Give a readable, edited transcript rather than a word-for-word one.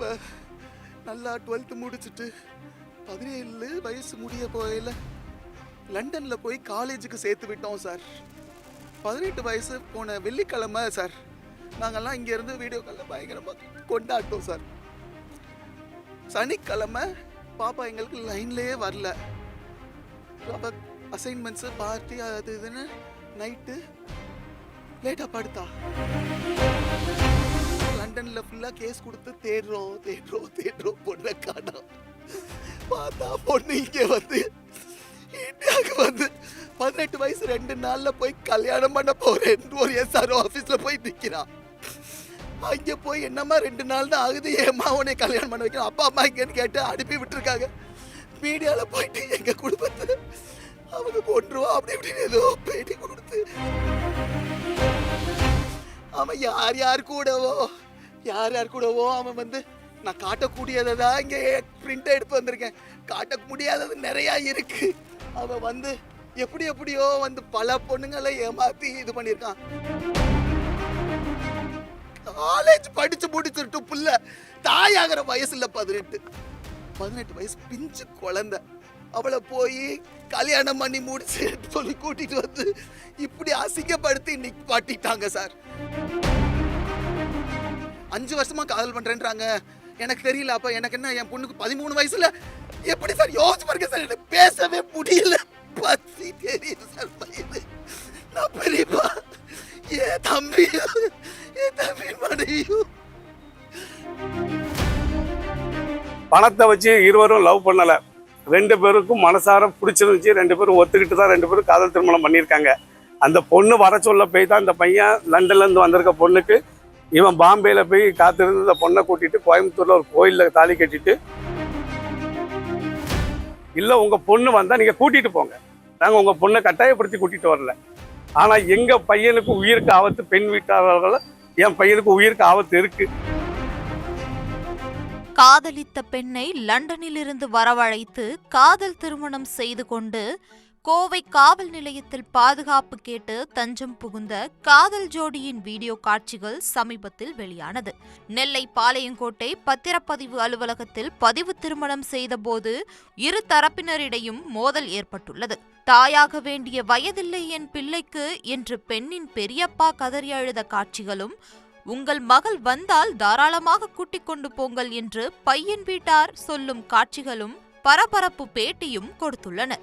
இப்போ நல்லா 12th முடிச்சுட்டு 17 வயசு முடிய போயில லண்டனில் போய் காலேஜுக்கு சேர்த்து விட்டோம் சார். 18 வயசு போன வெள்ளிக்கிழமை சார் நாங்கள்லாம் இங்கேருந்து வீடியோ காலில் பயங்கரமாக கொண்டாட்டோம் சார். சனிக்கிழமை பாப்பா எங்களுக்கு லைன்லேயே வரல. அசைன்மெண்ட்ஸு பார்ட்டி அது இதுன்னு நைட்டு லேட்டாக படுத்தா. லண்டனில் ஃபுல்லாக கேஸ் கொடுத்து தேடுறோம் பொண்ணை காணோம். பார்த்தா பொண்ணு இங்கே வந்து இந்தியாவுக்கு வந்து 18 வயசு 2 நாளில் போய் கல்யாணம் பண்ண போகிறேன் ஒரு SRO ஆஃபீஸில் போய் நிற்கிறான். அங்கே போய் என்னம்மா 2 நாள் தான் ஆகுது, ஏம்மா உன்னை கல்யாணம் பண்ண வைக்கிறோம், அப்பா அம்மா இங்கேன்னு கேட்டு அனுப்பி விட்டுருக்காங்க. மீடியாவில் போயிட்டு எங்கள் குடும்பத்தை அவங்க கொண்டுருவோம் அப்படி இப்படின்னு ஏதோ பேட்டி கொடுத்து அவன் யார் கூடவோ அவன் வந்து நான் காட்டக்கூடியதை தான் இங்கே பிரிண்ட் எடுத்து வந்திருக்கேன். காட்ட முடியாதது நிறையா இருக்கு. அவன் வந்து எப்படியோ வந்து பல பொண்ணுங்களை ஏமாத்தி இது பண்ணியிருக்கான். காலேஜ் படிச்சு முடிச்சுட்டு புள்ள தாயாகிற வயசுல 18 வயசு பிஞ்சு குழந்தை. அவளை போய் கல்யாணம் பண்ணி முடிச்சு சொல்லி கூட்டிட்டு வந்து இப்படி அசிங்கப்படுத்தி நிப்பாட்டிட்டாங்க சார். 5 வருஷமா காதல் பண்றேன்றாங்க. எனக்கு தெரியல. அப்ப எனக்கு என்ன, என் பொண்ணுக்கு 13 வயசுல எப்படி சார் யோசிச்சு பாருங்க சார். எனக்கு பேசவே முடியல. பத்தி தெரியுது சார் பையனு. நான் பெரியப்பா என் தம்பி மனைவியும் பணத்தை வச்சு இருவரும் லவ் பண்ணல. 2 பேருக்கும் மனசார பிடிச்சிருந்துச்சு. 2 பேரும் ஒத்துக்கிட்டு தான் 2 பேரும் காதல் திருமணம் பண்ணியிருக்காங்க. அந்த பொண்ணு வர சொல்ல போய் தான் இந்த பையன் லண்டன்லேருந்து வந்திருக்க பொண்ணுக்கு இவன் பாம்பேயில் போய் காத்திருந்து இந்த பொண்ணை கூட்டிட்டு கோயம்புத்தூரில் ஒரு கோயிலில் தாலி கட்டிட்டு, இல்லை உங்கள் பொண்ணு வந்தால் நீங்கள் கூட்டிகிட்டு போங்க, நாங்கள் உங்கள் பொண்ணை கட்டாயப்படுத்தி கூட்டிகிட்டு வரல, ஆனால் எங்கள் பையனுக்கு உயிருக்கு ஆபத்து, பெண் வீட்டாளர்கள் என் பையனுக்கு உயிருக்கு ஆபத்து இருக்கு. காதலித்த பெண்ணை லண்டனிலிருந்து வரவழைத்து காதல் திருமணம் செய்து கொண்டு கோவை காவல் நிலையத்தில் பாதுகாப்பு கேட்டு தஞ்சம் புகுந்த காதல் ஜோடியின் வீடியோ காட்சிகள் சமீபத்தில் வெளியானது. நெல்லை பாளையங்கோட்டை பத்திரப்பதிவு அலுவலகத்தில் பதிவு திருமணம் செய்தபோது இரு தரப்பினரிடையும் மோதல் ஏற்பட்டுள்ளது. தாயாக வேண்டிய வயதில்லை என் பிள்ளைக்கு என்று பெண்ணின் பெரியப்பா கதறி அழுத காட்சிகளும், உங்கள் மகள் வந்தால் தாராளமாக கூட்டிக் கொண்டு போங்கள் என்று பையன் வீட்டார் சொல்லும் காட்சிகளும் பரபரப்பு பேட்டியும் கொடுத்துள்ளனர்.